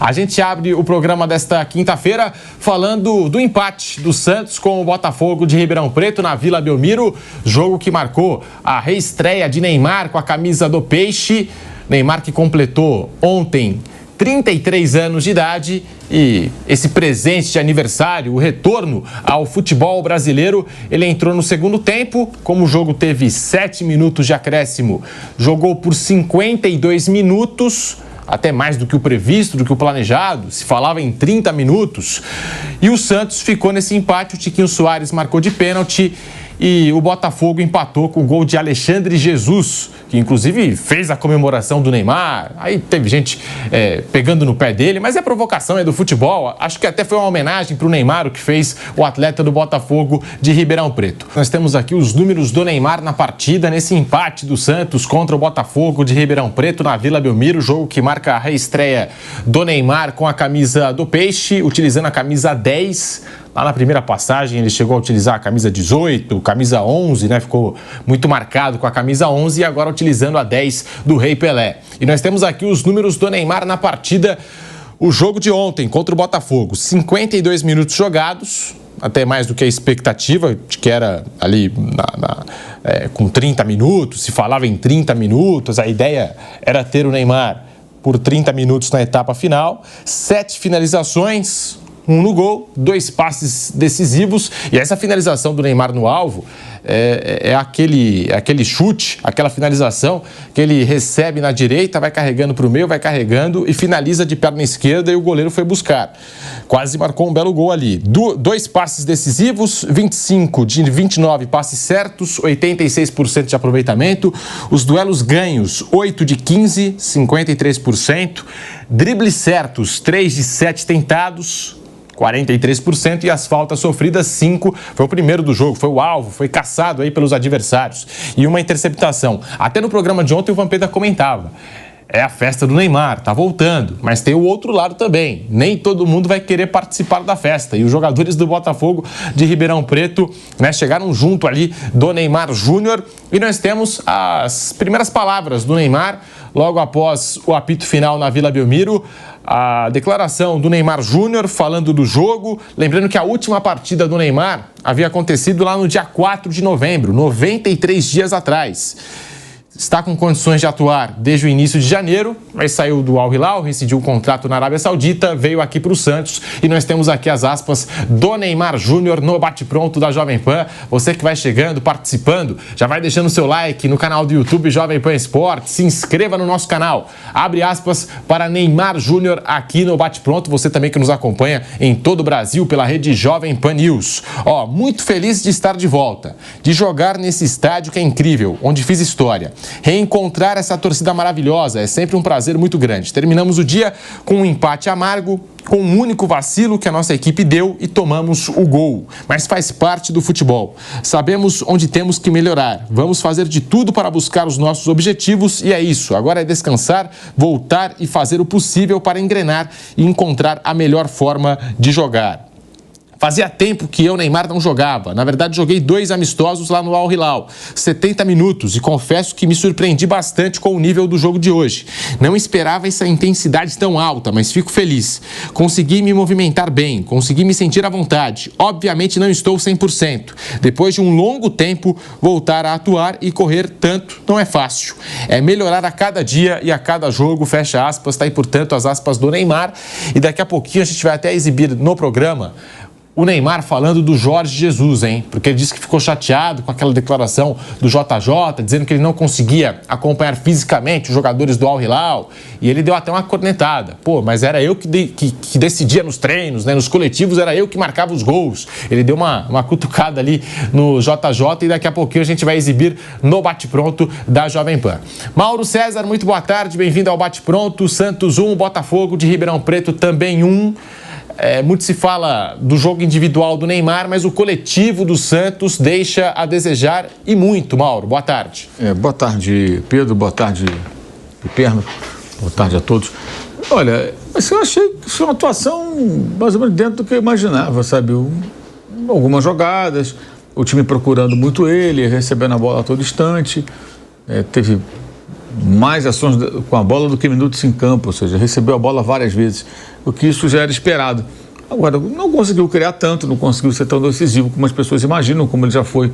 A gente abre o programa desta quinta-feira falando do empate do Santos com o Botafogo de Ribeirão Preto na Vila Belmiro, jogo que marcou a reestreia de Neymar com a camisa do Peixe. Neymar que completou ontem 33 anos de idade e esse presente de aniversário, o retorno ao futebol brasileiro, ele entrou no segundo tempo. Como o jogo teve 7 minutos de acréscimo, jogou por 52 minutos, até mais do que o previsto, do que o planejado, se falava em 30 minutos. E o Santos ficou nesse empate, o Tiquinho Soares marcou de pênalti e o Botafogo empatou com o gol de Alexandre Jesus, que inclusive fez a comemoração do Neymar. Aí teve gente pegando no pé dele, mas é provocação, é do futebol. Acho que até foi uma homenagem para o Neymar, o que fez o atleta do Botafogo de Ribeirão Preto. Nós temos aqui os números do Neymar na partida, nesse empate do Santos contra o Botafogo de Ribeirão Preto na Vila Belmiro, jogo que marca a reestreia do Neymar com a camisa do Peixe, utilizando a camisa 10. Lá na primeira passagem ele chegou a utilizar a camisa 18, camisa 11, né? Ficou muito marcado com a camisa 11 e agora utilizando a 10 do Rei Pelé. E nós temos aqui os números do Neymar na partida, o jogo de ontem contra o Botafogo. 52 minutos jogados, até mais do que a expectativa, de que era ali com 30 minutos, se falava em 30 minutos, a ideia era ter o Neymar por 30 minutos na etapa final. 7 finalizações, 1 no gol, 2 passes decisivos. E essa finalização do Neymar no alvo é aquele chute, aquela finalização que ele recebe na direita, vai carregando para o meio, vai carregando e finaliza de perna esquerda e o goleiro foi buscar. Quase marcou um belo gol ali. 2 passes decisivos, 25 de 29 passes certos, 86% de aproveitamento. Os duelos ganhos, 8 de 15, 53%. Dribles certos, 3 de 7 tentados, 43%, e as faltas sofridas 5, foi o primeiro do jogo, foi o alvo, foi caçado aí pelos adversários, e uma interceptação. Até no programa de ontem o Vampeta comentava, é a festa do Neymar, tá voltando, mas tem o outro lado também, nem todo mundo vai querer participar da festa, e os jogadores do Botafogo de Ribeirão Preto, né, chegaram junto ali do Neymar Júnior, e nós temos as primeiras palavras do Neymar, logo após o apito final na Vila Belmiro, a declaração do Neymar Júnior falando do jogo, lembrando que a última partida do Neymar havia acontecido lá no dia 4 de novembro, 93 dias atrás. Está com condições de atuar desde o início de janeiro, mas saiu do Al Hilal, rescindiu o contrato na Arábia Saudita, veio aqui para o Santos e nós temos aqui as aspas do Neymar Júnior no bate-pronto da Jovem Pan. Você que vai chegando, participando, já vai deixando o seu like no canal do YouTube Jovem Pan Esportes, se inscreva no nosso canal. Abre aspas para Neymar Júnior aqui no bate-pronto, você também que nos acompanha em todo o Brasil pela rede Jovem Pan News. Muito feliz de estar de volta, de jogar nesse estádio que é incrível, onde fiz história. Reencontrar essa torcida maravilhosa é sempre um prazer muito grande. Terminamos o dia com um empate amargo, com um único vacilo que a nossa equipe deu e tomamos o gol. Mas faz parte do futebol. Sabemos onde temos que melhorar. Vamos fazer de tudo para buscar os nossos objetivos e é isso. Agora é descansar, voltar e fazer o possível para engrenar e encontrar a melhor forma de jogar. Fazia tempo que eu, Neymar, não jogava. Na verdade, joguei 2 amistosos lá no Al Hilal, 70 minutos, e confesso que me surpreendi bastante com o nível do jogo de hoje. Não esperava essa intensidade tão alta, mas fico feliz. Consegui me movimentar bem, consegui me sentir à vontade. Obviamente não estou 100%. Depois de um longo tempo, voltar a atuar e correr tanto não é fácil. É melhorar a cada dia e a cada jogo, fecha aspas, tá aí, portanto, as aspas do Neymar. E daqui a pouquinho a gente vai até exibir no programa o Neymar falando do Jorge Jesus, hein? Porque ele disse que ficou chateado com aquela declaração do JJ, dizendo que ele não conseguia acompanhar fisicamente os jogadores do Al Hilal. E ele deu até uma cornetada. Pô, mas era eu que decidia nos treinos, né? Nos coletivos era eu que marcava os gols. Ele deu uma cutucada ali no JJ e daqui a pouquinho a gente vai exibir no Bate-Pronto da Jovem Pan. Mauro César, muito boa tarde, bem-vindo ao Bate-Pronto. Santos 1, Botafogo de Ribeirão Preto também 1. Muito se fala do jogo individual do Neymar, mas o coletivo do Santos deixa a desejar e muito. Mauro, boa tarde. Boa tarde, Pedro. Boa tarde, Piperno. Boa tarde a todos. Olha, eu achei que foi uma atuação mais ou menos dentro do que eu imaginava, sabe? Algumas jogadas, o time procurando muito ele, recebendo a bola a todo instante. Teve mais ações com a bola do que minutos em campo, ou seja, recebeu a bola várias vezes, o que isso já era esperado. Agora, não conseguiu criar tanto, não conseguiu ser tão decisivo como as pessoas imaginam, como ele já foi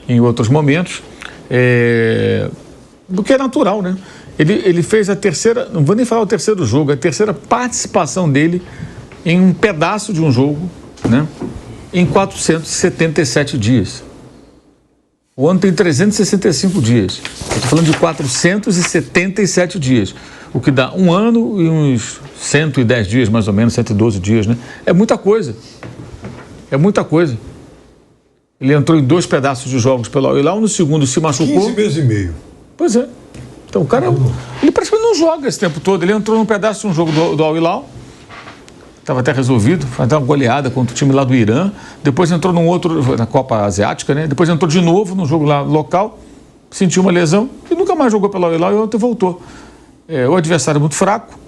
em outros momentos, do que é natural, né? Ele fez a terceira, não vou nem falar o terceiro jogo, a terceira participação dele em um pedaço de um jogo, né? Em 477 dias. O ano tem 365 dias. Eu estou falando de 477 dias, o que dá um ano e uns 110 dias, mais ou menos, 112 dias, né? É muita coisa. É muita coisa. Ele entrou em 2 pedaços de jogos pelo Al-Hilal, no segundo se machucou. 15 meses e meio. Pois é. Então o cara, ele praticamente não joga esse tempo todo. Ele entrou num pedaço de um jogo do Al-Hilal, estava até resolvido, foi até uma goleada contra o time lá do Irã. Depois entrou num outro, na Copa Asiática, né? Depois entrou de novo num jogo lá local, sentiu uma lesão e nunca mais jogou pelo Al-Hilal e ontem voltou. O adversário é muito fraco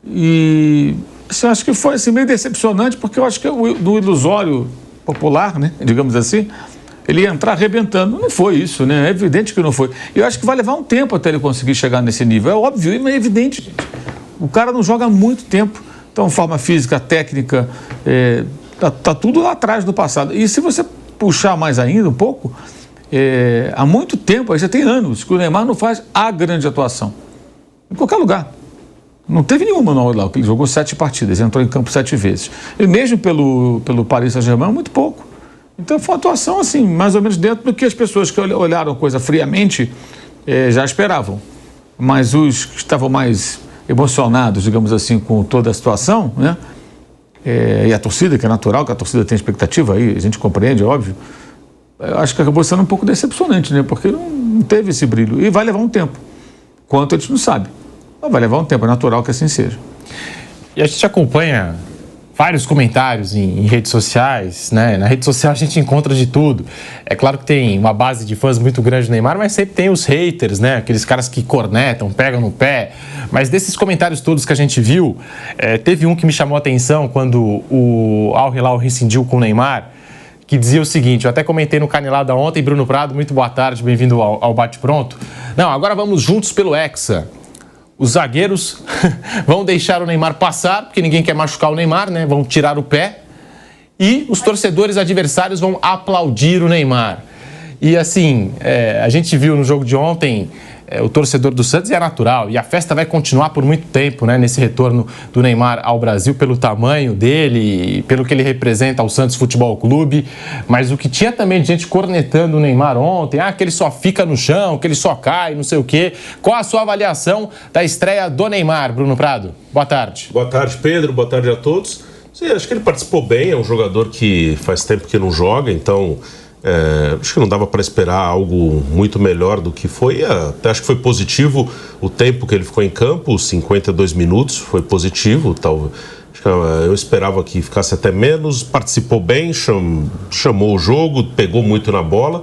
e assim, acho que foi assim, meio decepcionante, porque eu acho que do ilusório popular, né? Digamos assim, ele ia entrar arrebentando. Não foi isso, né? É evidente que não foi. E eu acho que vai levar um tempo até ele conseguir chegar nesse nível. É óbvio, e é evidente, gente. O cara não joga há muito tempo. Então, forma física, técnica, tá tudo lá atrás do passado. E se você puxar mais ainda um pouco, há muito tempo, aí já tem anos, que o Neymar não faz a grande atuação. Em qualquer lugar. Não teve nenhuma no Al-Hilal, porque ele jogou 7 partidas, entrou em campo 7 vezes. E mesmo pelo Paris Saint-Germain, muito pouco. Então, foi uma atuação, assim, mais ou menos dentro do que as pessoas que olharam a coisa friamente já esperavam. Mas os que estavam mais emocionados, digamos assim, com toda a situação, né? E a torcida, que é natural, que a torcida tem expectativa, aí a gente compreende, é óbvio. Eu acho que acabou sendo um pouco decepcionante, né? Porque não teve esse brilho. E vai levar um tempo. Quanto a gente não sabe. Mas vai levar um tempo, é natural que assim seja. E a gente acompanha vários comentários em redes sociais, né? Na rede social a gente encontra de tudo. É claro que tem uma base de fãs muito grande do Neymar, mas sempre tem os haters, né? Aqueles caras que cornetam, pegam no pé. Mas desses comentários todos que a gente viu, teve um que me chamou a atenção quando o Al-Hilal rescindiu com o Neymar, que dizia o seguinte, eu até comentei no Canelada ontem, Bruno Prado, muito boa tarde, bem-vindo ao Bate Pronto. Não, agora vamos juntos pelo Hexa. Os zagueiros vão deixar o Neymar passar, porque ninguém quer machucar o Neymar, né? Vão tirar o pé. E os torcedores adversários vão aplaudir o Neymar. E assim, a gente viu no jogo de ontem o torcedor do Santos, e é natural. E a festa vai continuar por muito tempo, né? Nesse retorno do Neymar ao Brasil, pelo tamanho dele, pelo que ele representa ao Santos Futebol Clube. Mas o que tinha também de gente cornetando o Neymar ontem, que ele só fica no chão, que ele só cai, não sei o quê. Qual a sua avaliação da estreia do Neymar, Bruno Prado? Boa tarde. Boa tarde, Pedro. Boa tarde a todos. Sim, acho que ele participou bem, é um jogador que faz tempo que não joga, então acho que não dava para esperar algo muito melhor do que foi. Até acho que foi positivo o tempo que ele ficou em campo, 52 minutos, foi positivo. Eu esperava que ficasse até menos, participou bem, chamou o jogo, pegou muito na bola.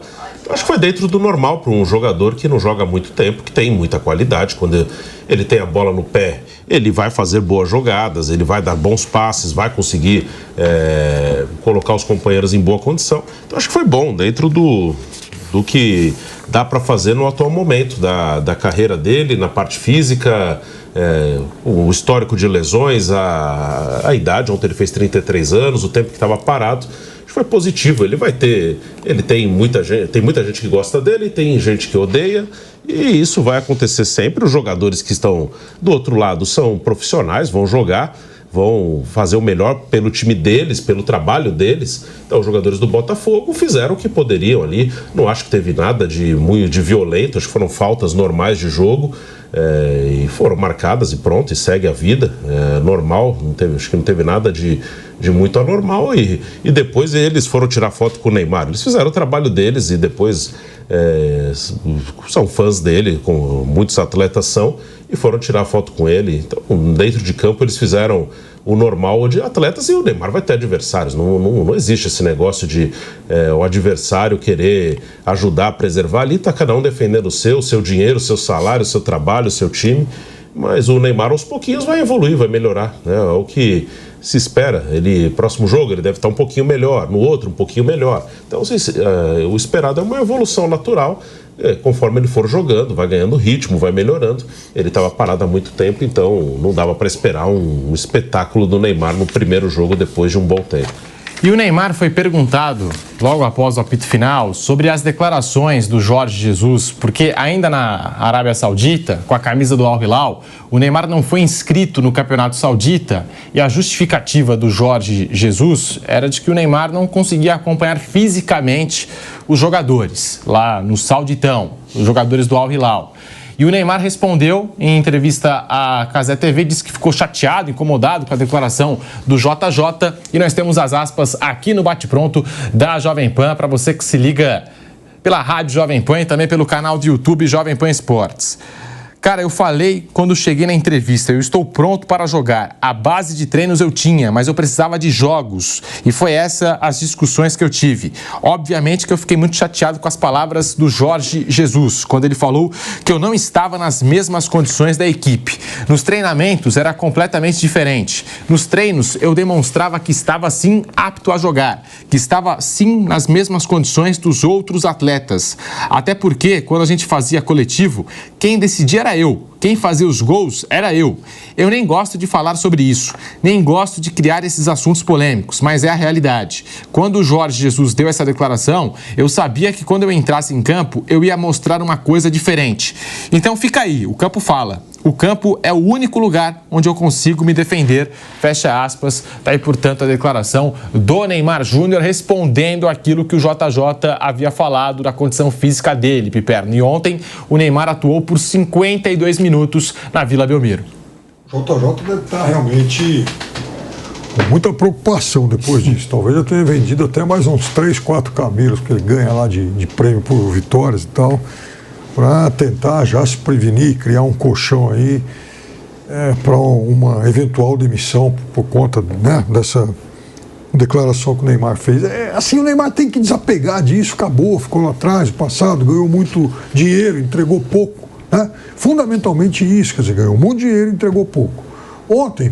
Acho que foi dentro do normal para um jogador que não joga há muito tempo, que tem muita qualidade. Quando ele tem a bola no pé, ele vai fazer boas jogadas, ele vai dar bons passes, vai conseguir colocar os companheiros em boa condição. Então acho que foi bom, dentro do que dá para fazer no atual momento da carreira dele, na parte física, o histórico de lesões, a idade. Ontem ele fez 33 anos, o tempo que estava parado. Foi positivo, ele tem muita gente que gosta dele, tem gente que odeia, e isso vai acontecer sempre. Os jogadores que estão do outro lado são profissionais, vão jogar, vão fazer o melhor pelo time deles, pelo trabalho deles. Então os jogadores do Botafogo fizeram o que poderiam ali, não acho que teve nada de violento, acho que foram faltas normais de jogo, e foram marcadas e pronto, e segue a vida, normal, acho que não teve nada de muito anormal, e depois eles foram tirar foto com o Neymar. Eles fizeram o trabalho deles e depois são fãs dele, como muitos atletas são, e foram tirar foto com ele. Então, dentro de campo, eles fizeram o normal de atletas, e o Neymar vai ter adversários. Não existe esse negócio de o adversário querer ajudar a preservar. Ali está cada um defendendo o seu dinheiro, o seu salário, o seu trabalho, o seu time. Mas o Neymar, aos pouquinhos, vai evoluir, vai melhorar, né? É o que se espera. Próximo jogo ele deve estar um pouquinho melhor, no outro um pouquinho melhor. Então o esperado é uma evolução natural. conforme ele for jogando, vai ganhando ritmo, vai melhorando. Ele estava parado há muito tempo, então não dava para esperar um espetáculo do Neymar no primeiro jogo depois de um bom tempo. E o Neymar foi perguntado, logo após o apito final, sobre as declarações do Jorge Jesus, porque ainda na Arábia Saudita, com a camisa do Al Hilal, o Neymar não foi inscrito no Campeonato Saudita e a justificativa do Jorge Jesus era de que o Neymar não conseguia acompanhar fisicamente os jogadores lá no Sauditão, os jogadores do Al Hilal. E o Neymar respondeu em entrevista à Cazé TV, disse que ficou chateado, incomodado com a declaração do JJ. E nós temos as aspas aqui no Bate-Pronto da Jovem Pan, para você que se liga pela rádio Jovem Pan e também pelo canal do YouTube Jovem Pan Esportes. Cara, eu falei quando cheguei na entrevista, eu estou pronto para jogar. A base de treinos eu tinha, mas eu precisava de jogos. E foi essa as discussões que eu tive. Obviamente que eu fiquei muito chateado com as palavras do Jorge Jesus, quando ele falou que eu não estava nas mesmas condições da equipe. Nos treinamentos era completamente diferente. Nos treinos eu demonstrava que estava sim apto a jogar, que estava sim nas mesmas condições dos outros atletas. Até porque, quando a gente fazia coletivo, quem decidia era eu. Quem fazia os gols era eu. Eu nem gosto de falar sobre isso, nem gosto de criar esses assuntos polêmicos, mas é a realidade. Quando o Jorge Jesus deu essa declaração, eu sabia que quando eu entrasse em campo, eu ia mostrar uma coisa diferente. Então fica aí, o campo fala. O campo é o único lugar onde eu consigo me defender, fecha aspas. Tá aí, portanto, a declaração do Neymar Júnior respondendo aquilo que o JJ havia falado da condição física dele, Piperno. E ontem o Neymar atuou por 52 minutos na Vila Belmiro. O JJ deve estar realmente com muita preocupação depois disso. Talvez eu tenha vendido até mais uns 3, 4 camelos que ele ganha lá de prêmio por vitórias e tal, para tentar já se prevenir, criar um colchão aí para uma eventual demissão por conta, né, dessa declaração que o Neymar fez. Assim, o Neymar tem que desapegar disso, acabou, ficou lá atrás, no passado, ganhou muito dinheiro, entregou pouco, né? Fundamentalmente isso, quer dizer, ganhou muito dinheiro e entregou pouco. Ontem,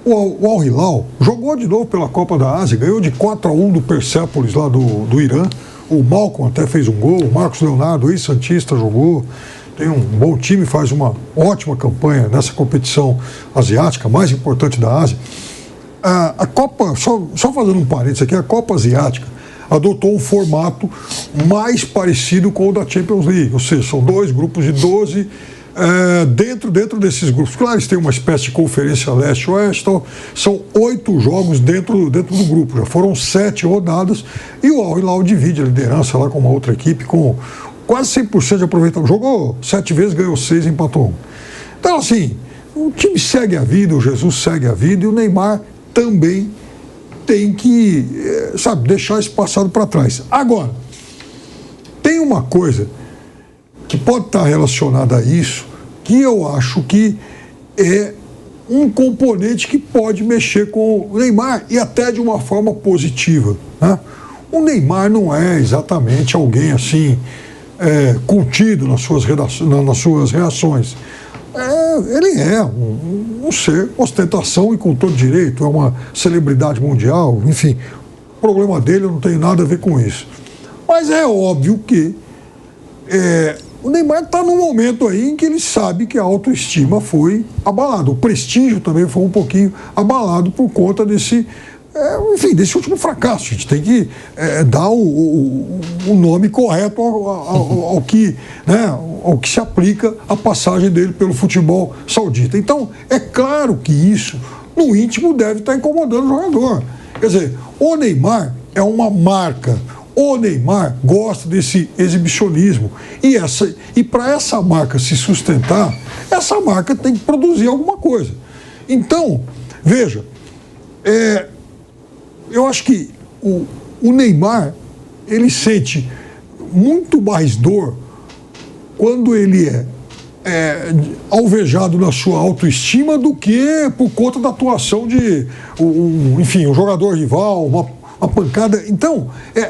o Al Hilal jogou de novo pela Copa da Ásia, ganhou de 4-1 do Persépolis lá do Irã. O Malcom até fez um gol, o Marcos Leonardo, ex-santista, jogou. Tem um bom time, faz uma ótima campanha nessa competição asiática, mais importante da Ásia. A Copa, só fazendo um parênteses aqui, a Copa Asiática adotou um formato mais parecido com o da Champions League, ou seja, são 2 grupos de 12, dentro desses grupos. Claro, eles têm uma espécie de conferência leste-oeste, então, são 8 jogos dentro do grupo, já foram 7 rodadas, e o Al Hilal divide a liderança lá com uma outra equipe com quase 100% de aproveitamento. Jogou 7 vezes, ganhou 6, empatou 1. Então, assim, o time segue a vida, o Jesus segue a vida, e o Neymar também tem que, deixar esse passado para trás. Agora, tem uma coisa que pode estar relacionada a isso, que eu acho que é um componente que pode mexer com o Neymar, e até de uma forma positiva, né? O Neymar não é exatamente alguém assim, contido nas suas reações. Ele é um ser, ostentação e com todo direito, é uma celebridade mundial, enfim, o problema dele, eu não tenho nada a ver com isso. Mas é óbvio que o Neymar está num momento aí em que ele sabe que a autoestima foi abalada, o prestígio também foi um pouquinho abalado por conta desse último fracasso. A gente tem que dar o nome correto ao que se aplica a passagem dele pelo futebol saudita. Então, é claro que isso, no íntimo, deve estar incomodando o jogador. Quer dizer, o Neymar é uma marca, o Neymar gosta desse exibicionismo, e para essa marca se sustentar, essa marca tem que produzir alguma coisa. Então, veja, eu acho que o Neymar, ele sente muito mais dor quando ele é alvejado na sua autoestima do que por conta da atuação de um jogador rival, uma pancada. Então,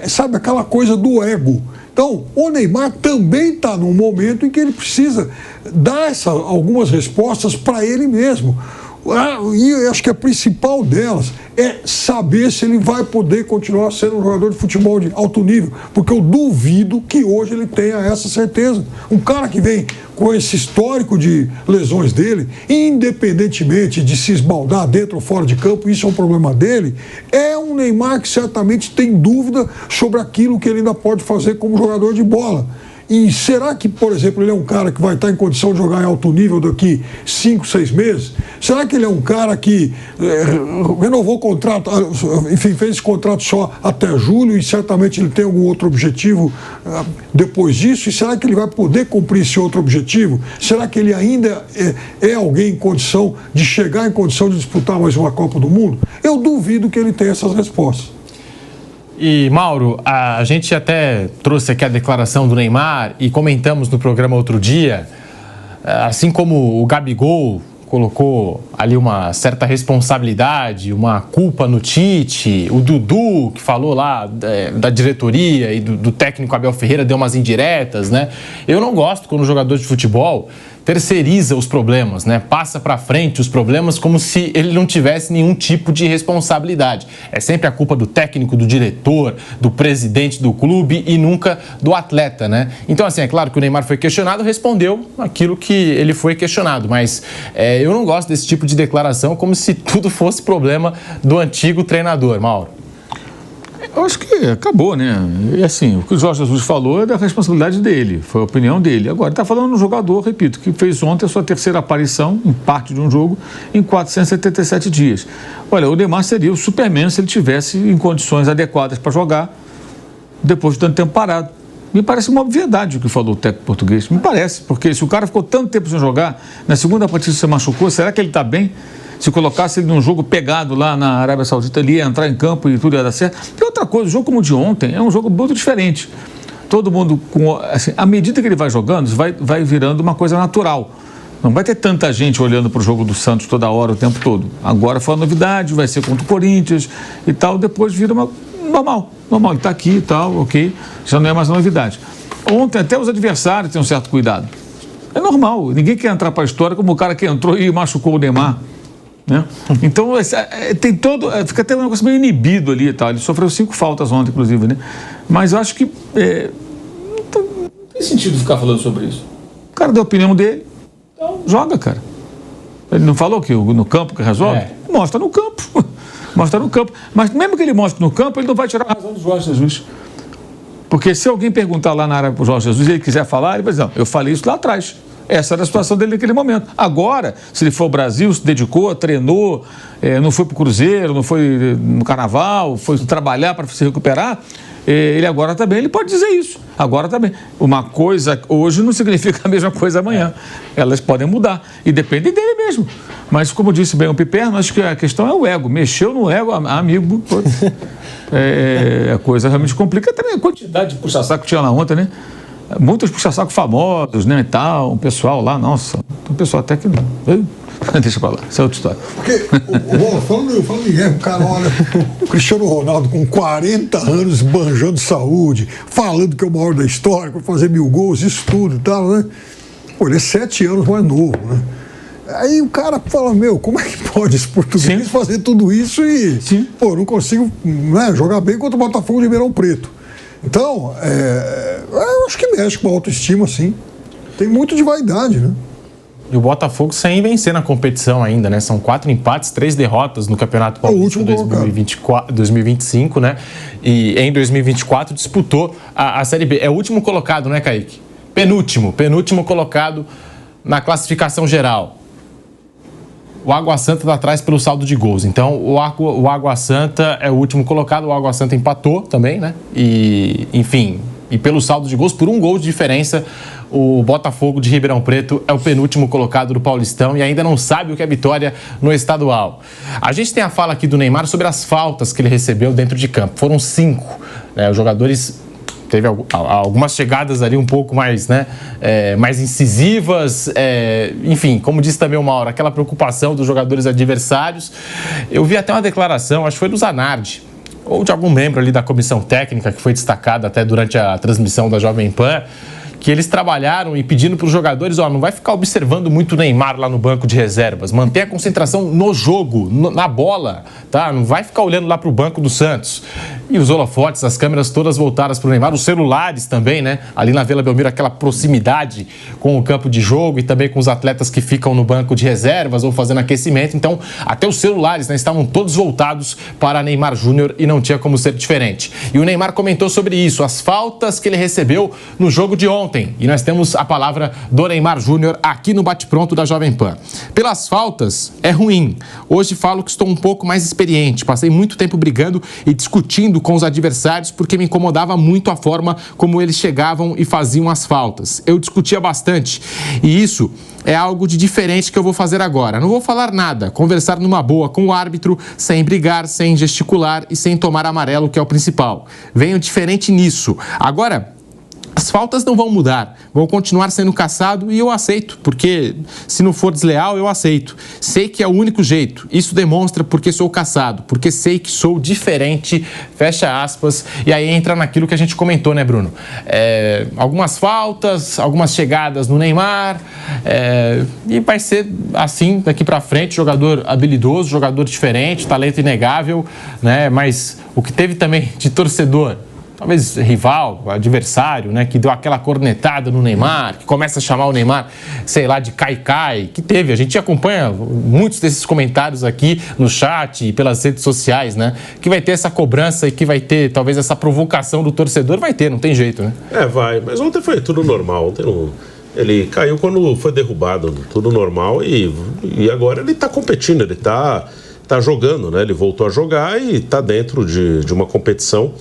sabe, aquela coisa do ego. Então, o Neymar também está num momento em que ele precisa dar algumas respostas para ele mesmo. E acho que a principal delas é saber se ele vai poder continuar sendo um jogador de futebol de alto nível, porque eu duvido que hoje ele tenha essa certeza. Um cara que vem com esse histórico de lesões dele, independentemente de se esbaldar dentro ou fora de campo, isso é um problema dele, é um Neymar que certamente tem dúvida sobre aquilo que ele ainda pode fazer como jogador de bola. E será que, por exemplo, ele é um cara que vai estar em condição de jogar em alto nível daqui 5, 6 meses? Será que ele é um cara que renovou o contrato, enfim, fez esse contrato só até julho e certamente ele tem algum outro objetivo depois disso? E será que ele vai poder cumprir esse outro objetivo? Será que ele ainda é alguém em condição de chegar em condição de disputar mais uma Copa do Mundo? Eu duvido que ele tenha essas respostas. E, Mauro, a gente até trouxe aqui a declaração do Neymar e comentamos no programa outro dia, assim como o Gabigol colocou ali uma certa responsabilidade, uma culpa no Tite, o Dudu, que falou lá da diretoria e do técnico Abel Ferreira, deu umas indiretas, né? Eu não gosto quando o jogador de futebol terceiriza os problemas, né? Passa para frente os problemas como se ele não tivesse nenhum tipo de responsabilidade. É sempre a culpa do técnico, do diretor, do presidente do clube e nunca do atleta, né? Então, assim, é claro que o Neymar foi questionado, respondeu aquilo que ele foi questionado, mas eu não gosto desse tipo de declaração como se tudo fosse problema do antigo treinador, Mauro. Eu acho que acabou, né? E assim, o que o Jorge Jesus falou é da responsabilidade dele, foi a opinião dele. Agora, está falando de um jogador, repito, que fez ontem a sua terceira aparição em parte de um jogo em 477 dias. Olha, o Neymar seria o Superman se ele tivesse em condições adequadas para jogar depois de tanto tempo parado. Me parece uma obviedade o que falou o técnico português. Me parece, porque se o cara ficou tanto tempo sem jogar, na segunda partida se machucou, será que ele está bem? Se colocasse ele num jogo pegado lá na Arábia Saudita, ele ia entrar em campo e tudo ia dar certo. E outra coisa, o jogo como o de ontem é um jogo muito diferente. Todo mundo, assim, à medida que ele vai jogando, vai virando uma coisa natural. Não vai ter tanta gente olhando para o jogo do Santos toda hora, o tempo todo. Agora foi uma novidade, vai ser contra o Corinthians e tal, depois vira uma normal, ele está aqui e tal, ok, já não é mais uma novidade. Ontem até os adversários têm um certo cuidado. É normal, ninguém quer entrar para a história como o cara que entrou e machucou o Neymar. Né? Então, tem todo. Fica até um negócio meio inibido ali e tal. Ele sofreu 5 faltas ontem, inclusive, né? Mas eu acho que não tem sentido ficar falando sobre isso. O cara deu a opinião dele, então joga, cara. Ele não falou que no campo que resolve? Mostra no campo. Mostra no campo. Mas mesmo que ele mostre no campo, ele não vai tirar a razão do Jorge Jesus. Porque se alguém perguntar lá na área para o Jorge Jesus e ele quiser falar, ele vai dizer: não, eu falei isso lá atrás. Essa era a situação dele naquele momento. Agora, se ele for ao Brasil, se dedicou, treinou, não foi para o Cruzeiro, não foi no Carnaval, foi trabalhar para se recuperar, ele agora também, ele pode dizer isso. Agora também. Uma coisa hoje não significa a mesma coisa amanhã. Elas podem mudar. E depende dele mesmo. Mas, como disse bem o Piperno, acho que a questão é o ego. Mexeu no ego, amigo. A coisa realmente complica. Também a quantidade de puxa-saco que tinha lá ontem, né? Muitos puxa-saco famosos, né, e tal, um pessoal lá, nossa, um pessoal até que não. Deixa pra lá, essa é outra história. Porque, falando em erro, cara, olha, o Cristiano Ronaldo com 40 anos banjando saúde, falando que é o maior da história, vai fazer 1000 gols, isso tudo e tal, né? Pô, ele é 7 anos mais novo, né? Aí o cara fala, como é que pode esse português fazer tudo isso e, pô, não consigo, né, jogar bem contra o Botafogo de Ribeirão Preto. Então, eu acho que mexe com a autoestima, sim. Tem muito de vaidade, né? E o Botafogo sem vencer na competição ainda, né? São 4 empates, 3 derrotas no Campeonato Paulista 2025, né? E em 2024 disputou a Série B. É o último colocado, né, Kaique? Penúltimo colocado na classificação geral. O Água Santa está atrás pelo saldo de gols. Então, o Água Santa é o último colocado. O Água Santa empatou também, né? E, enfim, e pelo saldo de gols, por 1 gol de diferença, o Botafogo de Ribeirão Preto é o penúltimo colocado do Paulistão e ainda não sabe o que é vitória no estadual. A gente tem a fala aqui do Neymar sobre as faltas que ele recebeu dentro de campo. Foram 5. Né? Os jogadores... Teve algumas chegadas ali um pouco mais, né, mais incisivas, enfim, como disse também o Mauro, aquela preocupação dos jogadores adversários. Eu vi até uma declaração, acho que foi do Zanardi, ou de algum membro ali da comissão técnica, que foi destacada até durante a transmissão da Jovem Pan, que eles trabalharam e pedindo para os jogadores, ó, não vai ficar observando muito o Neymar lá no banco de reservas, manter a concentração no jogo, na bola, tá? Não vai ficar olhando lá para o banco do Santos. E os holofotes, as câmeras todas voltadas para o Neymar, os celulares também, né? Ali na Vila Belmiro, aquela proximidade com o campo de jogo e também com os atletas que ficam no banco de reservas ou fazendo aquecimento. Então, até os celulares, né, estavam todos voltados para Neymar Júnior e não tinha como ser diferente. E o Neymar comentou sobre isso, as faltas que ele recebeu no jogo de ontem. E nós temos a palavra do Neymar Júnior aqui no Bate-Pronto da Jovem Pan. Pelas faltas, é ruim. Hoje falo que estou um pouco mais experiente. Passei muito tempo brigando e discutindo com os adversários porque me incomodava muito a forma como eles chegavam e faziam as faltas. Eu discutia bastante e isso é algo de diferente que eu vou fazer agora. Não vou falar nada, conversar numa boa com o árbitro, sem brigar, sem gesticular e sem tomar amarelo, que é o principal. Venho diferente nisso. Agora, as faltas não vão mudar, vão continuar sendo caçado e eu aceito, porque se não for desleal, eu aceito. Sei que é o único jeito, isso demonstra porque sou caçado, porque sei que sou diferente, fecha aspas, e aí entra naquilo que a gente comentou, né, Bruno? Algumas faltas, algumas chegadas no Neymar, e vai ser assim daqui pra frente, jogador habilidoso, jogador diferente, talento inegável, né? Mas o que teve também de torcedor, talvez rival, adversário, né, que deu aquela cornetada no Neymar, que começa a chamar o Neymar, sei lá, de Caicai, que teve. A gente acompanha muitos desses comentários aqui no chat e pelas redes sociais, né, que vai ter essa cobrança e que vai ter, talvez, essa provocação do torcedor, vai ter, não tem jeito, né? Vai, mas ontem foi tudo normal, ontem não... Ele caiu quando foi derrubado, tudo normal, e agora ele tá competindo, ele tá jogando, né, ele voltou a jogar e tá dentro de uma competição.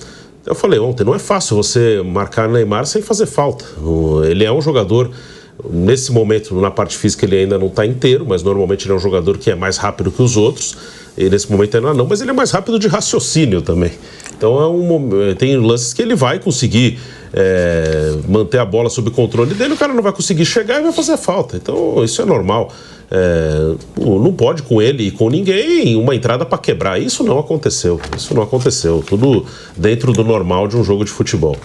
Eu falei ontem, não é fácil você marcar Neymar sem fazer falta. Ele é um jogador, nesse momento, na parte física, ele ainda não está inteiro, mas normalmente ele é um jogador que é mais rápido que os outros. E nesse momento ainda não, mas ele é mais rápido de raciocínio também. Então tem lances que ele vai conseguir manter a bola sob controle dele, o cara não vai conseguir chegar e vai fazer falta. Então isso é normal. Não pode com ele e com ninguém uma entrada para quebrar. Isso não aconteceu. Tudo dentro do normal de um jogo de futebol.